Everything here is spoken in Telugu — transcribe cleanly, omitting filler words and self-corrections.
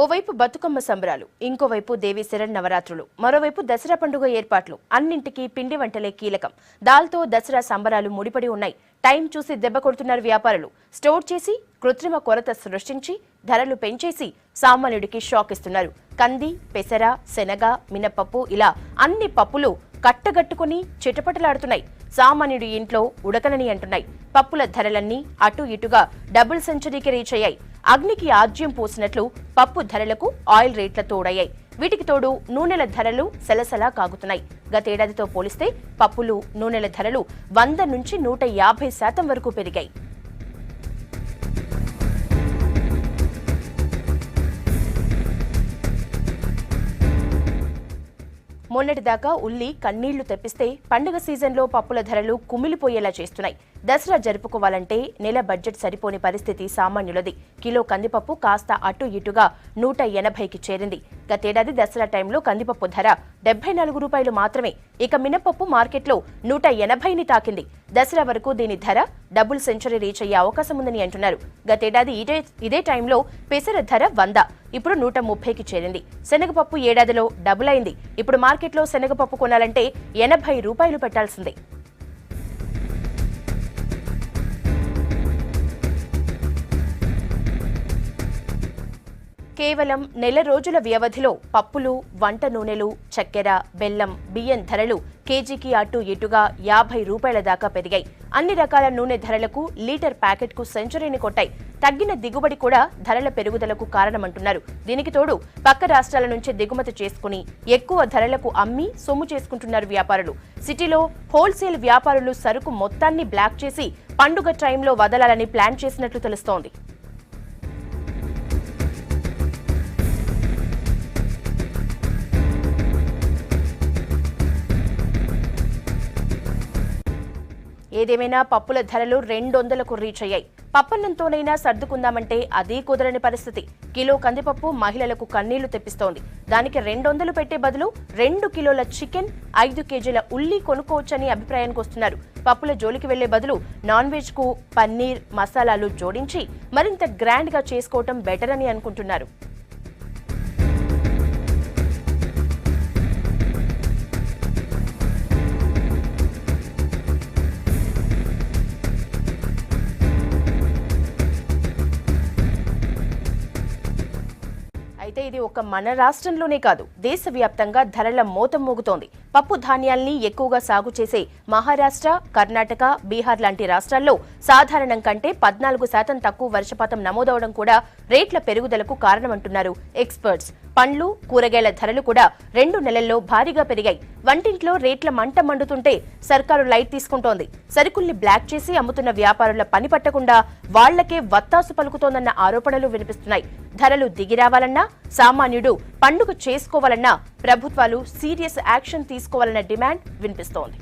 ఓవైపు బతుకమ్మ సంబరాలు, ఇంకోవైపు దేవి శరన్నవరాత్రులు, మరోవైపు దసరా పండుగ ఏర్పాట్లు. అన్నింటికీ పిండి వంటలే కీలకం. దాల్తో దసరా సంబరాలు ముడిపడి ఉన్నాయి. టైం చూసి దెబ్బ కొడుతున్నారు వ్యాపారులు. స్టోర్ చేసి కృత్రిమ కొరత సృష్టించి ధరలు పెంచేసి సామాన్యుడికి షాక్ ఇస్తున్నారు. కంది, పెసర, శనగ, మినపప్పు ఇలా అన్ని పప్పులు కట్టగట్టుకుని చిటపటలాడుతున్నాయి. సామాన్యుడి ఇంట్లో ఉడకనని అంటున్నాయి. పప్పుల ధరలన్నీ అటు ఇటుగా డబుల్ సెంచరీకి రీచ్ అయ్యాయి. అగ్నికి ఆజ్యం పోసినట్లు పప్పు ధరలకు ఆయిల్ రేట్ల తోడయ్యాయి. వీటికి తోడు నూనెల ధరలు సలసలా కాగుతున్నాయి. గతేడాదితో పోలిస్తే పప్పులు, నూనెల ధరలు 100 నుంచి 150% వరకు పెరిగాయి. మొన్నటిదాకా ఉల్లి కన్నీళ్లు తెప్పిస్తే పండుగ సీజన్లో పప్పుల ధరలు కుమిలిపోయేలా చేస్తున్నాయి. దసరా జరుపుకోవాలంటే నెల బడ్జెట్ సరిపోని పరిస్థితి సామాన్యులది. కిలో కందిపప్పు కాస్త అటు ఇటుగా 180కి చేరింది. గతేడాది దసరా టైంలో కందిపప్పు ధర 74 రూపాయలు మాత్రమే. ఇక మినపప్పు మార్కెట్లో 180ని తాకింది. దసరా వరకు దీని ధర డబుల్ సెంచరీ రీచ్ అయ్యే అవకాశం ఉందని అంటున్నారు. గతేడాది ఇదే టైంలో పెసర ధర 100, ఇప్పుడు 130కి చేరింది. శనగపప్పు ఏడాదిలో డబుల్ అయింది. ఇప్పుడు మార్కెట్లో శనగపప్పు కొనాలంటే 80 రూపాయలు పెట్టాల్సిందే. కేవలం నెల రోజుల వ్యవధిలో పప్పులు, వంట నూనెలు, చక్కెర, బెల్లం, బియ్యం ధరలు కేజీకి అటు ఇటుగా 50 రూపాయల దాకా పెరిగాయి. అన్ని రకాల నూనె ధరలకు లీటర్ ప్యాకెట్కు సెంచరీని కొట్టాయి. తగ్గిన దిగుబడి కూడా ధరల పెరుగుదలకు కారణమంటున్నారు. దీనికి తోడు పక్క రాష్ట్రాల నుంచి దిగుమతి చేసుకుని ఎక్కువ ధరలకు అమ్మి సొమ్ము చేసుకుంటున్నారు వ్యాపారులు. సిటీలో హోల్సేల్ వ్యాపారులు సరుకు మొత్తాన్ని బ్లాక్ చేసి పండుగ టైంలో వదలాలని ప్లాన్ చేసినట్లు తెలుస్తోంది. ఏదేమైనా పప్పుల ధరలు 200కు రీచ్ అయ్యాయి. పప్పన్నంతోనైనా సర్దుకుందామంటే అదీ కుదరని పరిస్థితి. కిలో కందిపప్పు మహిళలకు కన్నీళ్లు తెప్పిస్తోంది. దానికి 200 పెట్టే బదులు 2 కిలోల చికెన్, 5 కేజీల ఉల్లి కొనుక్కోవచ్చని అభిప్రాయానికి వస్తున్నారు. పప్పుల జోలికి వెళ్లే బదులు నాన్ వెజ్ కు పన్నీర్, మసాలాలు జోడించి మరింత గ్రాండ్ గా చేసుకోవటం బెటర్ అని అనుకుంటున్నారు. అయితే ఇది ఒక మన రాష్ట్రంలోనే కాదు, దేశవ్యాప్తంగా ధరల మోతం మోగుతోంది. పప్పు ధాన్యాల్ని ఎక్కువగా సాగు చేసే మహారాష్ట్ర, కర్ణాటక, బీహార్ లాంటి రాష్ట్రాల్లో సాధారణం కంటే 14% తక్కువ వర్షపాతం నమోదవడం కూడా రేట్ల పెరుగుదలకు కారణమంటున్నారు ఎక్స్పర్ట్స్. పండ్లు, కూరగాయల ధరలు కూడా 2 నెలల్లో భారీగా పెరిగాయి. వంటింట్లో రేట్ల మంట మండుతుంటే సర్కారు లైట్ తీసుకుంటోంది. సరుకుల్ని బ్లాక్ చేసి అమ్ముతున్న వ్యాపారుల పని పట్టకుండా వాళ్లకే వత్తాసు పలుకుతోందన్న ఆరోపణలు వినిపిస్తున్నాయి. ధరలు దిగిరావాలన్నా, సామాన్యుడు పండుగ చేసుకోవాలన్నా ప్రభుత్వాలు సీరియస్ యాక్షన్ తీసుకోవాలన్న డిమాండ్ వినిపిస్తోంది.